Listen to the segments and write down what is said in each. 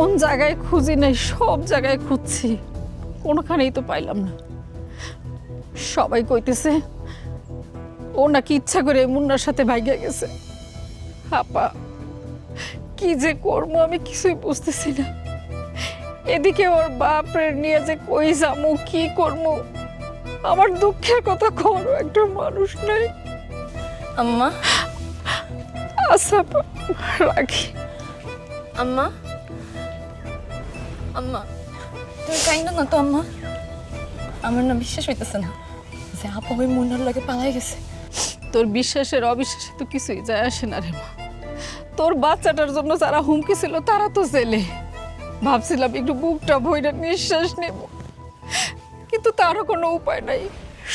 কোন জায়গায় খুঁজি নাই, সব জায়গায় খুঁজছি, কোনোখানেই তো পাইলাম না। সবাই কইতেছে ও নাকি ইচ্ছা করে মুন্নার সাথে ভাইগা গেছে। আপা, কি যে করবো আমি কিছুই বুঝতেছি না। এদিকে ওর বাপরে নিয়ে যে কই যামু, কি করবো, আমার দুঃখের কথা কোনো একটা মানুষ নাই। আম্মা, আচ্ছা আপা, রাখি। আম্মা, আম্মা, তুমি কাইন্দ না তো আম্মা। আমার না বিশ্বাস হইতেছে না যে আপা ওই মুন্নার লাগে পালাই গেছে। তোর বিশ্বাসের অবিশ্বাসে তো কিছুই যায় আসে না রে মা। তোর বাচ্চাটার জন্য যারা হুমকি ছিল তারা তো জেলে। ভাবছিলাম একটু বুকটা ভইরা নিঃশ্বাস নেব, কিন্তু তারও কোনো উপায় নাই।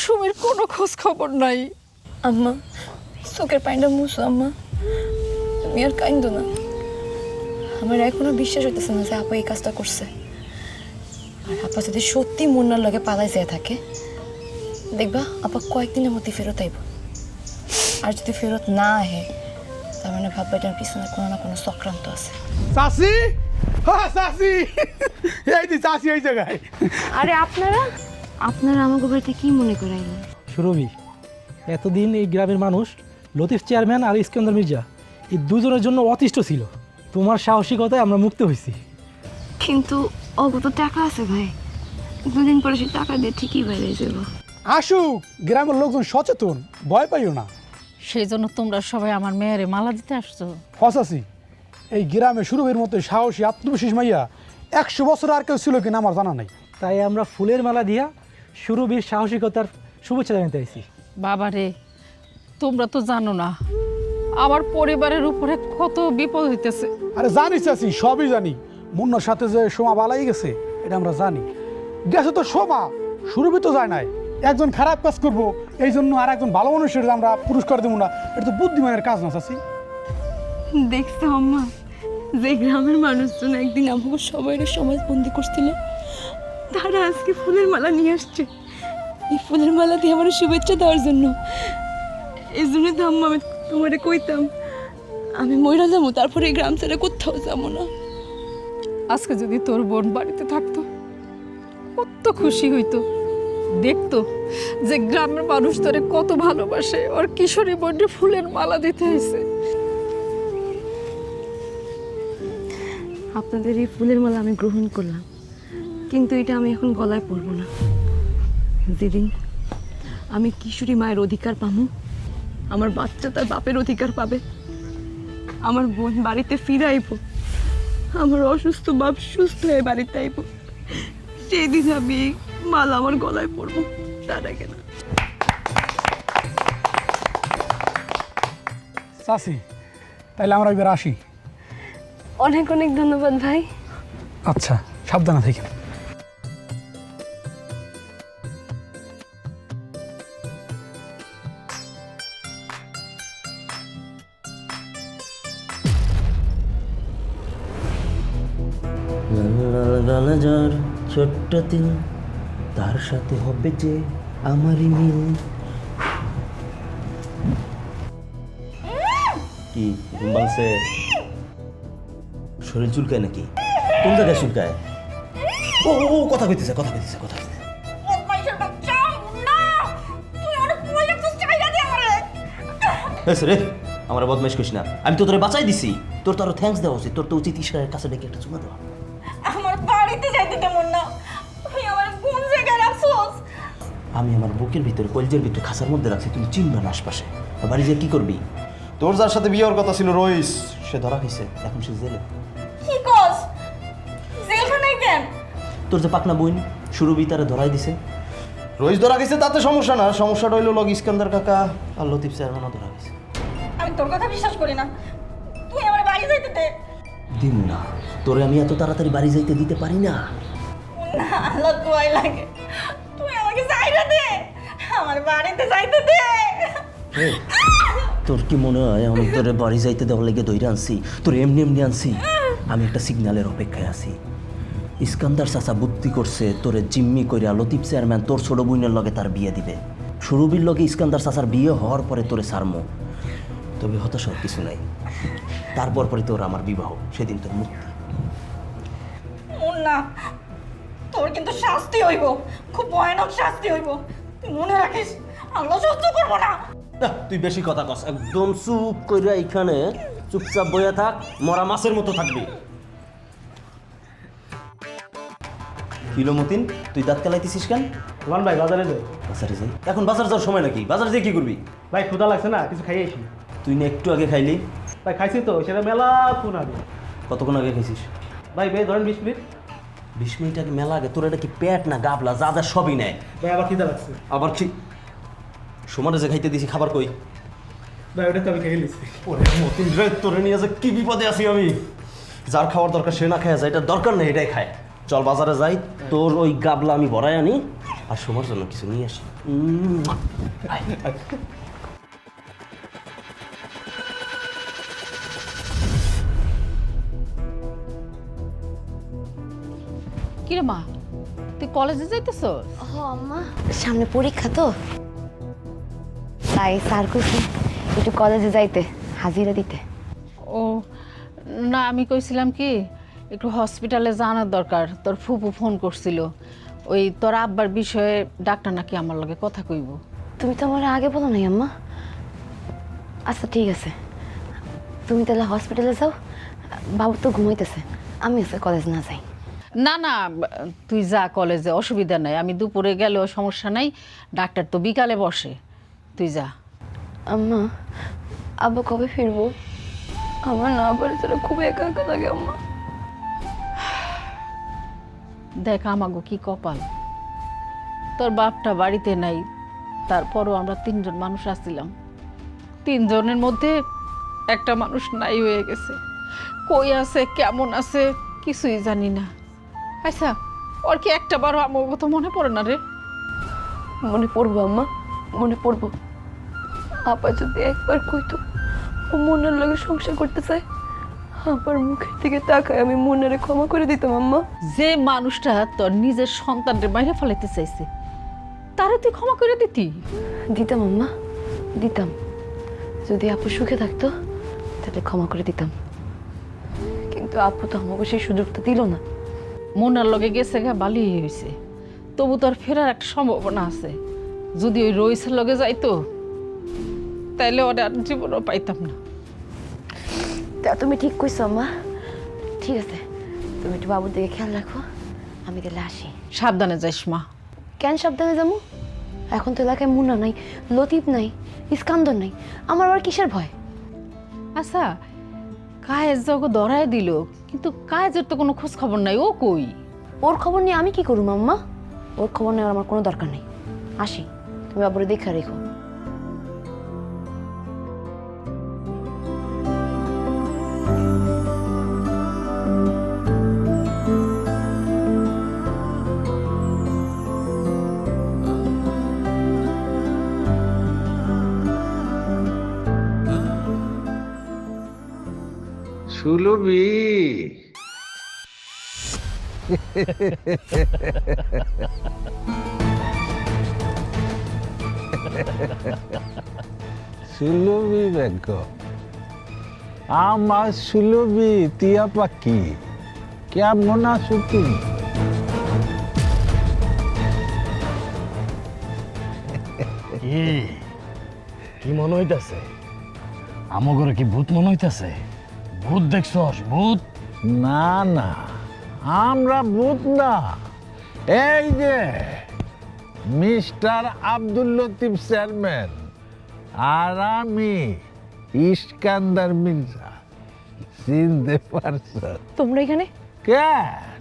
সুমির কোনো খোঁজ খবর নাই। আম্মা, চোখের পানিটা মুছো আম্মা, তুমি আর কাইন্দ না। আমার এখনো বিশ্বাস হইতেছে না যে আপা এই কাজটা করছে। আর আপা যদি সত্যি মুন্নার লগে পালাই যেয়ে থাকে, দেখবা আপা কয়েকদিনের মধ্যে ফেরত আইব। আর যদি ফেরত না আহে, তার মানে ভাববা এটার পিছনে কোনো না কোনো চক্রান্ত আছে। চাচি, হ্যাঁ চাচি, এই যে চাচি এই জায়গায়। আরে আপনারা আমাকে বাড়িতে কি মনে করাইলেন? সুরভি, এতদিন এই গ্রামের মানুষ লতিফ চেয়ারম্যান আর ইস্কন্দর মির্জা এই দুজনের জন্য অতিষ্ঠ ছিল। তোমার সাহসিকতায় আমরা মুক্ত হয়েছি। কিন্তু অগত টাকা আছে ভাই, দুদিন পরে সে টাকা দিয়ে ঠিকই বাইরে যাব। আসুক, গ্রামের লোকজন সচেতন, ভয় পাইও না। সেই জন্য তোমরা সবাই আমার মেয়েরে মালা দিতে আসছো। হসাসি, এই গ্রামে সুরভির মতো সাহসী আত্মবিশ্বাস মাইয়া 100 বছর আর কেউ ছিল কিনা আমার জানা নাই। তাই আমরা ফুলের মালা দিয়া সুরভির সাহসিকতার শুভেচ্ছা জানাতে আইছি। বাবারে, তোমরা তো জানো না আমার পরিবারের উপরে কত বিপদ হইতেছে। আরে জানি চাচি, সবই জানি। মুন্নার সাথে যে সোমা বালাই গেছে এটা আমরা জানি। গেছে তো সোমা, সুরভি তো যায় নাই। একজন খারাপ কাজ করবো এই জন্য আর একজন ভালো মানুষের আমরা পুরস্কার দেবো না, এটা তো বুদ্ধিমানের কাজ না চাচি। দেখছো আম্মা, যে গ্রামের মানুষজন একদিন আমাকে সবাই সমাজবন্দি করছিল, তারা আজকে ফুলের মালা নিয়ে আসছে এই ফুলের মালা দিয়ে আমার শুভেচ্ছা দেওয়ার জন্য। এই জন্য তো আম্মা আমি তোমারে কইতাম আমি মইরা যাবো, তারপরে এই গ্রাম ছেড়ে কোথাও যাবো না। আজকে যদি তোর বোন বাড়িতে থাকতো কত খুশি হইতো, দেখতো যে গ্রামের মানুষ তোরে কত ভালোবাসে। ওর কিশোরী বোনকে ফুলের মালা দিতে হয়েছে। আপনাদের এই ফুলের মালা আমি গ্রহণ করলাম, কিন্তু এটা আমি এখন গলায় পরবো না। যেদিন আমি কিশোরী মায়ের অধিকার পাবো, আমার বাচ্চা তার বাপের অধিকার পাবে, আমার বোন বাড়িতে ফিরে আইব, আমার অসুস্থ বাপ সুস্থ হয়ে বাড়িতে আইব, সেই দিন আমি এই মালা আমার গলায় পরবো, তার আগে না। চাচি, তাইলে আমরা এবার আসি। অনেক অনেক ধন্যবাদ ভাই। আচ্ছা, সাবধানে থাকেন। লালাজার ছোট্ট তিল, তার সাথে হবে যে আমারই মিল। কি ঘুম ভাঙছে? শরীর চুলকায় নাকি? কোন জায়গায় চুলকায়? ও ও কথা কইতেছে, কথা কইতেছে, কথা কইতেছে। রে আমার বদমাইশ করিস না, আমি তো তোরে বাঁচাই দিছি। তোর তো আরো থ্যাঙ্কস দেওয়া উচিত। তোর তো উচিত ঈশ্বরের কাছে ডেকে একটা চুমা দেওয়া। আমার বাড়িতে যাইতে তেমন না, তুই আমার কোন জায়গায় রাখছস? আমি আমার বুকের ভিতরে, কলজের ভিতরে খাঁচার মধ্যে রাখছি। তুমি চিনবে না আশপাশে। বাড়ি যে কি করবি? তোর যার সাথে বিয়ে হওয়ার কথা ছিল রইস, সে ধরা খাইছে, এখন সে জেলে। কি কস? জেলখানায় কেন? তোর যে পাকনা বইন সুরভি তারে ধরাই দিছে। রইস ধরা গেছে তাতে সমস্যা না, সমস্যাটা হইলো লগ ইস্কান্দার কাকা আর লতিফ চেয়ারম্যানও ধরা গেছে। আমি তোর কথা বিশ্বাস করি না, তুই আমার বাড়ি যাইতে দে। দিন না, তোরে আমি এত তাড়াতাড়ি বাড়ি যাইতে দিতে পারি না। না, আল্লাহ দোয়াই লাগে, তুই আমাকে যাইতে দে, আমার বাড়িতে যাইতে দে। তোর কি মনে হয় আমি তোরে বাড়ি যাইতে দেওয়ার লেগে দইরে আনছি? তোর এমনি এমনি আনছি? আমি একটা সিগন্যালের অপেক্ষায় আছি। ইস্কান্দার চাচা বুদ্ধি করছে তোরে জিম্মি কইরা লতিফ চেয়ারম্যান তোর ছোট বোনের লগে তার বিয়ে দিবে। সুরভির লগে ইস্কান্দার চাচার বিয়ে হওয়ার পরে তোরে সারমো। তবে হতাশ হওয়ার কিছু নাই, তারপর পরে তোর আমার বিবাহ, সেদিন তোর মুক্তি। না, তোর কিন্তু শাস্তি হইব, খুব ভয়ানক শাস্তি হইব। তুই মনে রাখিস, আমরা সহ্য করবো না। তুই বেশি কথা কস, একদম চুপ কইরা এখানে চুপচাপ বইয়া থাক, মরা মাছের মতো থাকবি। কিলো মতিন, তুই দাঁত কেলাইতেছিস কেন? ওমান ভাই বাজারে যাও। বাজারে যাই? এখন বাজার যাওয়ার সময় নাকি? বাজারে যেয়ে কি করবি? ভাই ক্ষুধা লাগছে না, কিছু খাইয়ে আসি। তুই না একটু আগে খাইলি? ভাই খাইছি তো, সেটা মেলা ফোন আগে। কতক্ষণ আগে খাইছিস? ভাই ভাই ধরেন 20 মিনিট। 20 মিনিট আগে মেলা আগে? তোর এটা কি পেট না গাবলা? যা যা সবই নেয়। ভাই আবার খিদা লাগছে। আবার কি সমানে যে খাইতে দিছি খাবার কই? ভাই ওটা তো আমি খেয়ে নিচ্ছি। ওরে মতিন রে, তোরে নিয়ে যে কি বিপদে আছি আমি। যার খাওয়ার দরকার সে না খায়, যায় এটা দরকার নেই এটাই খায়। চল বাজারে যাই, তোর ওই গাবলা আমি ভরাই আনি আর সময়ের জন্য কিছু নিয়ে আসি। আয়। কিরে মা, তুই কলেজে যাইতেছ? ও আম্মা, সামনে পরীক্ষা তো, তাই স্যার কইছে একটু কলেজে যাইতে, হাজিরা দিতে। ও না, আমি কইছিলাম কি একটু হসপিটালে জানার দরকার। তোর ফুপু ফোন করছিল, ওই তোর আব্বার বিষয়ে ডাক্তার নাকি আমার লগে কথা কইব। তুমি তো আমার আগে বলো নাই আম্মা। আচ্ছা ঠিক আছে, তুমি তাহলে হসপিটালে যাও, বাবু তো ঘুমাইতেছে, আমি আজকে কলেজ না যাই। না না, তুই যা কলেজে, অসুবিধা নাই। আমি দুপুরে গেলেও সমস্যা নাই, ডাক্তার তো বিকালে বসে। তুই যা। আম্মা, আব্বা কবে ফিরবো? আমার না বাড়ি ছাড়া খুব একা একা লাগে আম্মা। দেখ আমাগো কি কপাল, তোর বাপটা বাড়িতে নাই, তারপরও আমরা 3 জন মানুষ আসছিলাম। 3 জনের মধ্যে একটা মানুষ নাই হয়ে গেছে। কই আছে, কেমন আছে, কিছুই জানি না। আচ্ছা, ওর কি একটা বারও আমার কথা মনে পড়ে না রে? মনে পড়বো আম্মা, মনে পড়বো। আপা যদি একবার কইতো ও মনের লগে সংসার করতে চায়, আপার মুখের দিকে তাকায় আমি মনের ক্ষমা করে দিতাম আম্মা। যে মানুষটা তোর নিজের সন্তানকে বাইরে ফেলাইতে চাইছে, তারে তুই ক্ষমা করে দিতি? দিতাম আম্মা, দিতাম। যদি আপু সুখে থাকতো তাহলে ক্ষমা করে দিতাম, কিন্তু আপু তো আমাকে সেই সুযোগটা দিল না। মনার লগে গেছে গা, বালি হয়েছে, তবু তোর ফেরার একটা সম্ভাবনা আছে। যদি ওই রইসের লগে যাইতো, তাইলে ওটা আর জীবনও পাইতাম না। তা তুমি ঠিক কইছো আম্মা। ঠিক আছে, তুমি একটু বাবুর দিকে খেয়াল রাখো, আমি তাহলে আসি। সাবধানে যাইস মা। কেন সাবধানে যাবো? এখন তো এলাকায় মুন্না নাই, লতিফ নাই, ইস্কান্দর নাই, আমার আবার কিসের ভয়? আচ্ছা, কায়েজ যখন ধরাই দিল, কিন্তু কায়েজের তো কোনো খোঁজ খবর নাই, ও কই? ওর খবর নিয়ে আমি কি করব আম্মা? ওর খবর নেওয়ার আমার কোনো দরকার নেই। আসি, তুমি বাবুরে দেখা রেখো। সুলভি, সুলভি বেগম, আমার সুলভি টিয়া পাখি, কেমন আছো তুমি? কি মনে হইতাছে? আমগরে কি ভূত মনে হইতাছে? ভূত দেখছস? ভূত না না, আমরা ভূত না, এই যে মিস্টার আব্দুল লতিফ চেয়ারম্যান আর আমি ইস্কান্দার মির্জা, চিনতে পারছ? তোমরা এখানে? কেন,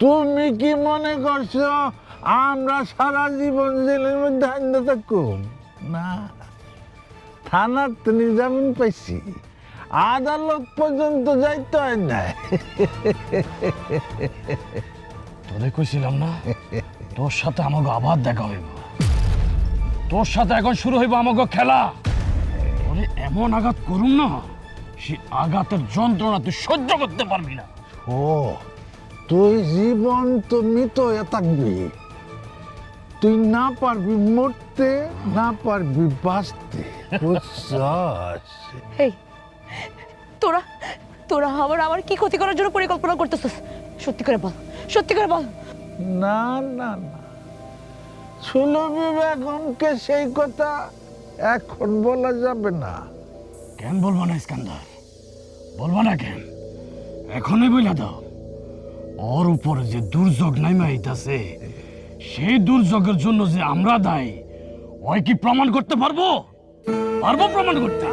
তুমি কি মনে করছো আমরা সারা জীবন জেলের মধ্যে আইন্দা থাকুম? না, থানার তো নিজামিন পাইছি, আদালত পর্যন্ত যাইতে হয় না। তোরে কইছিলাম না তোর সাথে আমাকে আবার দেখা হইব, তোর সাথে এখন শুরু হইব আমাকে খেলা। তোরে এমন আঘাত করুম না, সে আঘাতের যন্ত্রণা তুই সহ্য করতে পারবি না। ও, তুই জীবন তো মৃত হয়ে থাকবি, তুই না পারবি মরতে, না পারবি বাঁচতে, বুঝছস? এই তোরা তোরা আবার আমার কি ক্ষতি করার জন্য পরিকল্পনা করতেছিস? সত্যি করে বল, সত্যি করে বল। না না না, সুলভী বেগমকে সেই কথা এখন বলা যাবে না। কেন বলবো না ইস্কান্দার, বলবো না কেন? এখনই বইলা দাও। ওর উপরে যে দুর্যোগ নাইমা আইতাছে, সেই দুর্যোগের জন্য যে আমরা দায়ী, ওই কি প্রমাণ করতে পারবো? পারবো প্রমাণ করতে?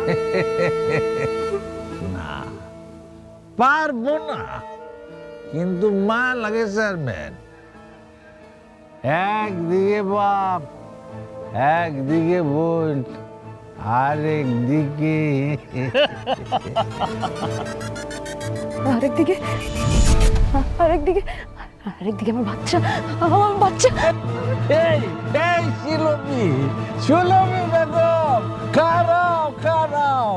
পারবো না, কিন্তু মা লাগে চেয়ারম্যান। একদিকে বাপ, একদিকে বোন, আরেকদিকে আরেকদিকে, আরেকদিকে, আরেকদিকে আমার বাচ্চা, আমার বাচ্চা। এই এই সুলভী, সুলভী বেগম, খারাও খারাও,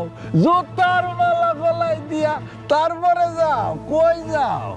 জুতার মালা গলায় দিয়া তারপরে যাও। কই যাও?